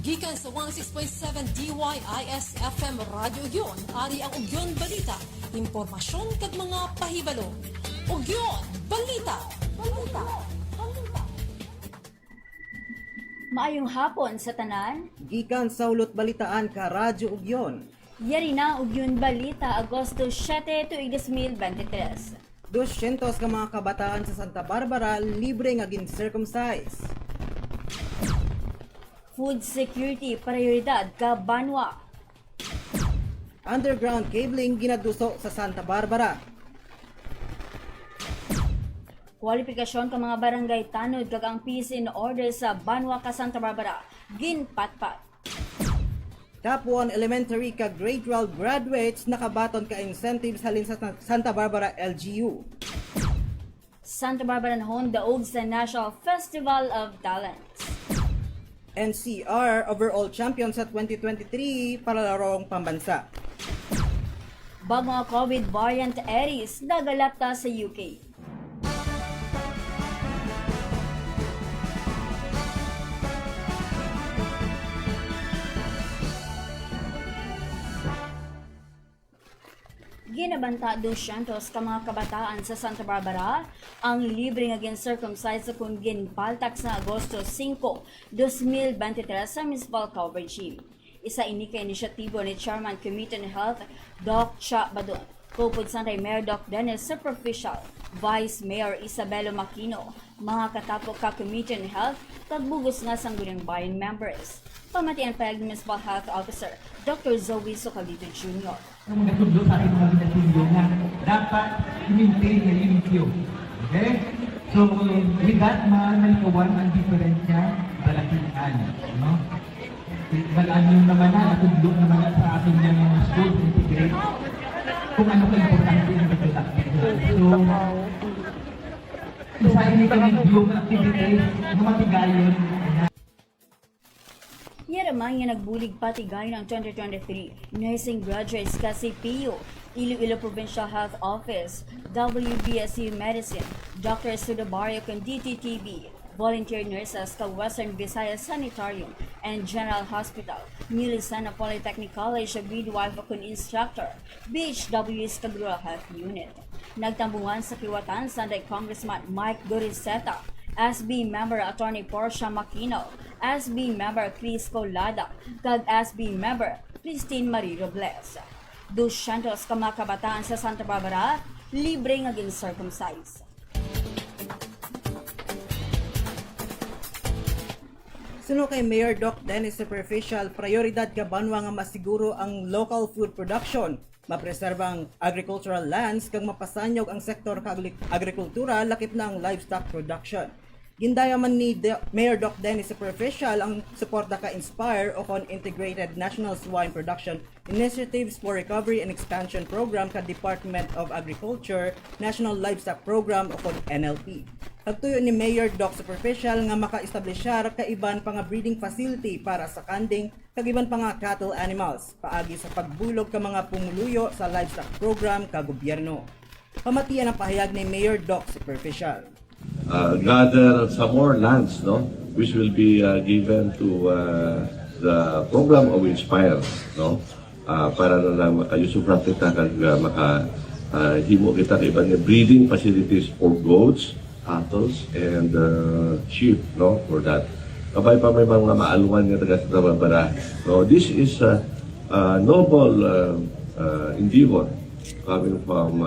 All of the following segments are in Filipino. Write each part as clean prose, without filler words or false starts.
Gikan sa 106.7 DYIS FM Radio Ugyon, ari ang Ugyon Balita, impormasyon kag mga pahibalo. Ugyon Balita. Maayong hapon sa tanan. Gikan sa ulot balitaan ka Radyo Ugyon. Yari na Ugyon Balita, Agosto 7 tuig 2023. 200 ka mga kabataan sa Santa Barbara libre nga gin-circumcise. Food security prioridad ka banwa. Underground cabling ginaduso sa Santa Barbara. Kwalifikasyon ka mga barangay tanod kag ang peace in order sa banwa ka Santa Barbara ginpatpat. Top 1 elementary ka grade 12 graduates nakabaton ka incentives halin sa Santa Barbara LGU. Santa Barbara nahon daog sa National Festival of Talents. NCR overall champion sa 2023 para larong pambansa. Bagong COVID variant Aries nagalapta sa UK. Ginabanta 200 ka mga kabataan sa Santa Barbara ang libre nga gin-circumcise sa kung ginpaltak sa Agosto 5, 2023 sa municipal coverage regime. Isa ini ka inisyatibo ni Chairman Committee on Health, Doc Cha Bordon, Kaupod kanday Mayor Doc Dennis Superficial, Vice Mayor Isabelo Makino, mga katapok ka Committee on Health, tagbugos nga sangguling bayan members. Pamatian pa ng Municipal Health Officer, Dr. Zoe Socalito Jr. Ang natudlo sa aking mga pinatulyo na dapat i-maintain na limpyo. Okay? So, with that, malikawan ang diferensya balakihan. No? Balaan yung naman na, natudlo naman na sa ating yung school integrate kung ano ka-importante yung productive. So, sa ini kami yung activities, matigayon. Yaramang nga nagbulig patigay ng 2023 nursing graduates ka si PIO, Iloilo Provincial Health Office, WBSU Medicine, Dr. Sudabario kag DTTB, volunteer nurses ka Western Visayas Sanitarium and General Hospital, Nilisana Polytechnic College of midwife kun instructor, BHW's Rural Health Unit. Nagtambungan sa kiwatan Sunday Congressman Mike Doriseta, SB member Attorney Portia Makino, SB member Chris Colada, kag SB member Christine Marie Robles. 200 ka mga kabataan sa Santa Barbara libre nga gin-circumcise. Suno kay Mayor Doc Dennis Superficial, prioridad ka banwa nga masiguro ang local food production, mapreserba ang agricultural lands kag mapasanyog ang sektor kag agrikultura lakip na ang livestock production. Gindaya man ni Mayor Doc Dennis Superficial ang suporta ka Inspire o kon Integrated National Swine Production Initiatives for Recovery and Expansion Program ka Department of Agriculture National Livestock Program o kon NLP. Pagtuyo ni Mayor Doc Superficial nga maka-establishar ka iban pa nga breeding facility para sa kanding kag iban pa nga cattle animals paagi sa pagbulog ka mga pumuluyo sa livestock program ka gobyerno. Pamatian ang pahayag ni Mayor Doc Superficial. Gather some more lands, no, which will be given to the program of Inspire, no, para na lang makayusuprat kita kag makahimo kita kay ibang breeding facilities for goats, cattle, and sheep, no, for that. Kabay pa may mga maalungan nga taga Santa Barbara. No, this is a noble endeavor coming from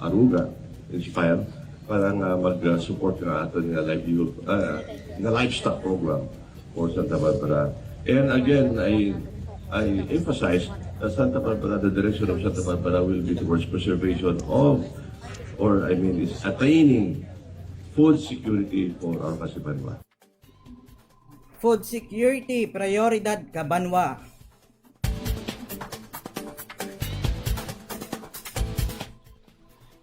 Aruga, Inspire, para nga mag-support nga ato nga livestock program for Santa Barbara. And again, I emphasize that Santa Barbara, the direction of Santa Barbara will be towards preservation of, is attaining food security for our Kasibanwa. Food security, prioridad ka banwa.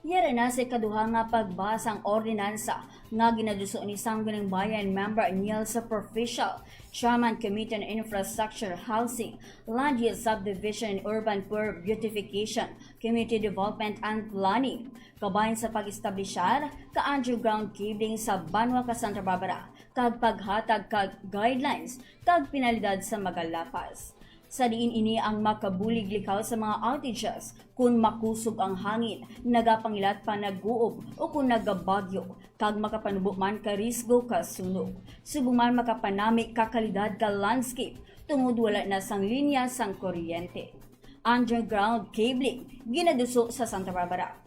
Yara na sa kaduha nga pagbasa ang ordinansa nga ginaduso ni Sangguling Bayan member Niel Superficial Chairman Committee on Infrastructure, Housing, Land Use Subdivision and Urban Poor Beautification, Community Development and Planning, kabayan sa pag-establisyar ka-underground cabling sa Banwa ka Santa Barbara, kag paghatag kag guidelines kag pinalidad sa Magalapas. Sa diin ini ang makabulig likaw sa mga outages kung makusog ang hangin, nagapangilat pa nag-uob o kung nagabagyo, kag makapanubo man ka risgo ka sunog. Subong man makapanami kakalidad ka landscape tungod wala na sang linya sang kuryente. Underground cabling ginaduso sa Santa Barbara.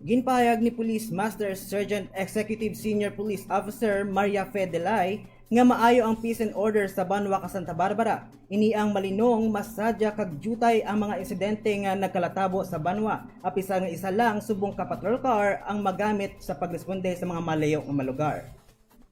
Ginpahayag ni Police Master Sergeant Executive Senior Police Officer Maria Fedelay nga maayo ang peace and order sa Banwa ka Santa Barbara. Ini ang malinong, masadya kag jutay ang mga insidente nga nagkalatabo sa Banwa. Apisa nga isa lang subong ka patrol car ang magamit sa pagresponde sa mga malayo nga malugar.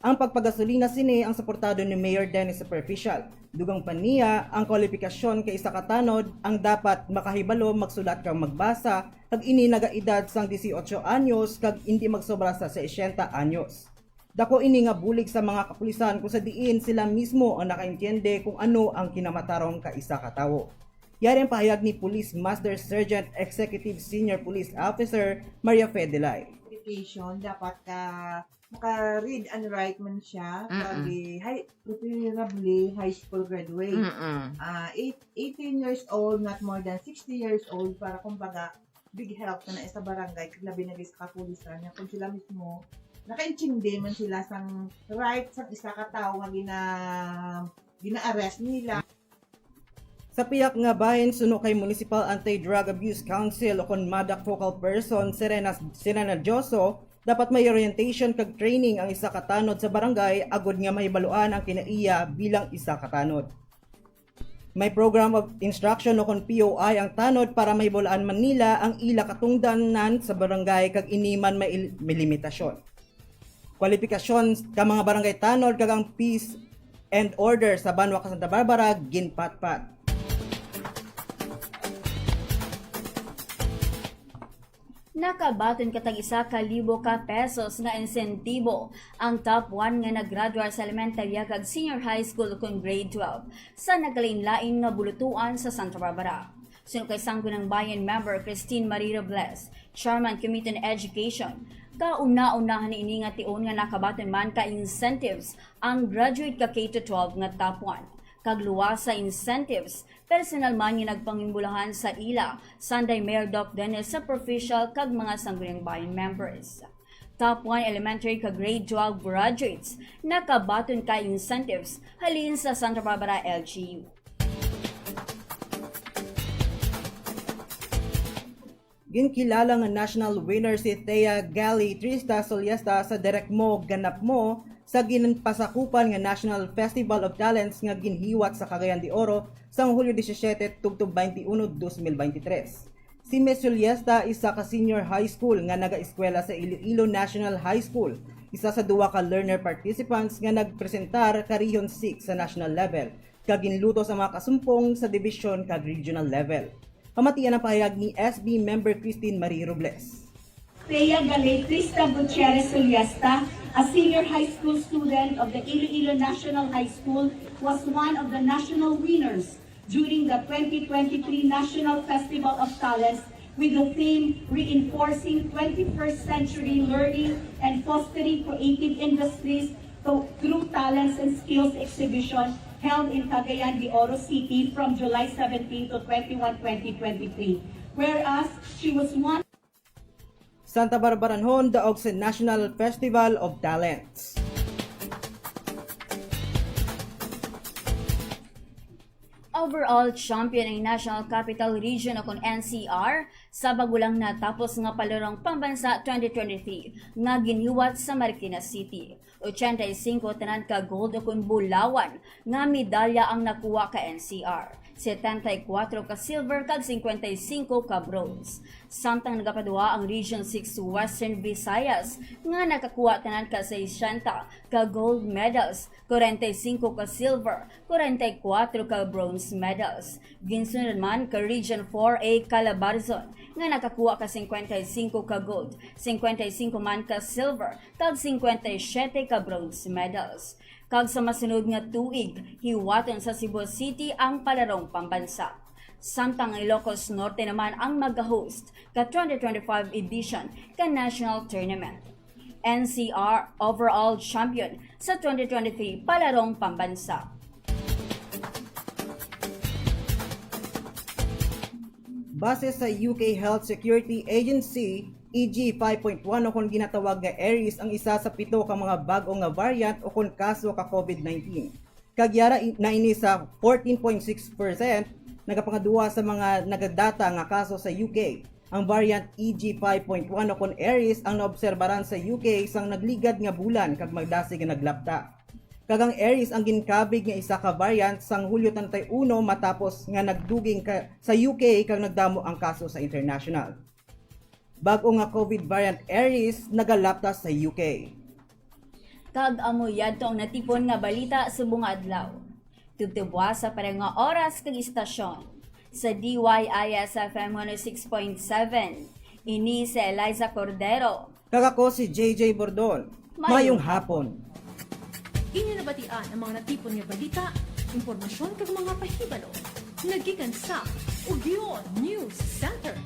Ang pagpagasolina sini ang suportado ni Mayor Dennis Superficial. Dugang pa niya ang kwalifikasyon kay isa katanod ang dapat makahibalo magsulat kag magbasa kag ini nagaedad sang 18 anyos kag hindi magsobra sa 60 anyos. Dako ini nga bulig sa mga kapulisan kung sa diin sila mismo ang nakaintindi kung ano ang kinamatarong ka isa ka tawo. Yari ang pahayag ni Police Master Sergeant Executive Senior Police Officer Maria Fedelay. Dapat maka-read and write man siya, preferably high school graduate. 18 years old, not more than 60 years old, para kumbaga big help na sa barangay, labi na sa kapulisan niya, kung sila mismo nakaintindi man sila sang right sang isa ka tawo nga gina-arrest nila. Sa piyak nga bahin suno kay Municipal Anti-Drug Abuse Council o kon MADAC Focal Person Serena Joso, dapat may orientation kag training ang isa katanod sa barangay agod nga mahibaluan ang kinaiya bilang isa katanod. May program of instruction o kon POI ang tanod para mahibaluan man nila ang ila katungdanan sa barangay kag iniman may limitasyon. Kwalifikasyon ka mga barangay tanod kag ang peace and order sa Banwa ka Santa Barbara ginpatpat. Nakabaton katag 1,000 ka pesos nga insentibo ang top 1 nga naggraduate sa elementary kag senior high school kung grade 12 sa nagkalain-lain nga bulutuan sa Santa Barbara. Sino kay Sangguniang Bayan member Christine Marie Robles, Chairman Committee on Education, kauna-unahan ini nga tion nga nakabaton man ka incentives ang graduate ka K-12 nga top 1. Kag luwas sa incentives, personal man nga nagpangimbulahan sa ila, Sunday Mayor Doc Dennis sa official kag mga Sangguniang Bayan members. Top 1 elementary kag grade 12 graduates, nakabaton ka incentives halin sa Santa Barbara LGU. Ginkilala nga national winner si Thea Gali Trista Solyesta sa Direct Mo Ganap Mo sa ginpasakupan nga National Festival of Talents nga ginhiwat sa Cagayan de Oro sang Hulyo 17, 21, 2023. Si Miss Solyesta isa ka senior high school nga naga-eskwela sa Iloilo National High School. Isa sa duwa ka learner participants nga nagpresentar ka Region 6 sa national level kag ginluto sa mga kasumpong sa division kag regional level. Pamatian ang pahayag ni SB member Christine Marie Robles. Thea Gali Trista Gutierrez Solyesta, a senior high school student of the Iloilo National High School, was one of the national winners during the 2023 National Festival of Talents with the theme Reinforcing 21st Century Learning and Fostering Creative Industries through Talents and Skills exhibition held in Cagayan de Oro City from July 17 to 21, 2023. Whereas she was one Santa Barbaranhon daog sa National Festival of Talents. Overall champion ng National Capital Region o kung NCR sa bagulang natapos nga palarong pambansa 2023 nga giniwat sa Marikina City. 85 tanan ka gold o kung bulawan nga medalya ang nakuha ka NCR. 74 ka silver kag 55 ka bronze. Samtang nagapadua ang Region 6 Western Visayas nga nakakuha tanan ka 60 ka gold medals, 45 ka silver, 44 ka bronze medals. Ginsunod man ka Region 4A Calabarzon nga nakakuha ka 55 ka gold, 55 man ka silver, kag 57 ka bronze medals. Kag sa masunod nga tuig, hiwaton sa Cebu City ang palarong pambansa. Samtang Ilocos Norte naman ang mag-host ka 2025 edition ka national tournament. NCR overall champion sa 2023 palarong pambansa. Base sa UK Health Security Agency, EG 5.1 o kung ginatawag nga Aries ang isa sa 7 ka mga bagong nga variant o kung kaso ka COVID-19. Kagyara na ini sa 14.6% nagapangaduwa sa mga nagadata nga kaso sa UK. Ang variant EG 5.1 o kung Aries ang naobserbaran sa UK sang nagligad nga bulan kag magdasig nga naglapta. Kagang Aries ang ginkabig nga isa ka variant sang Hulyo 31 matapos nga nagduging sa UK kag nagdamo ang kaso sa international. Bago nga COVID variant Aries nagalapta sa UK. Kag amoy yadto ang natipon nga balita sa bunga adlaw. Tugtubwa sa pareng nga oras kag istasyon. Sa DYIS FM 106.7, ini si Allyza Cordero. Kag ako si JJ Bordon. Mayong hapon. Ininabatian ang mga natipon nga balita, impormasyon kag mga pahibalo. Nagikan sa Ugyon News Center.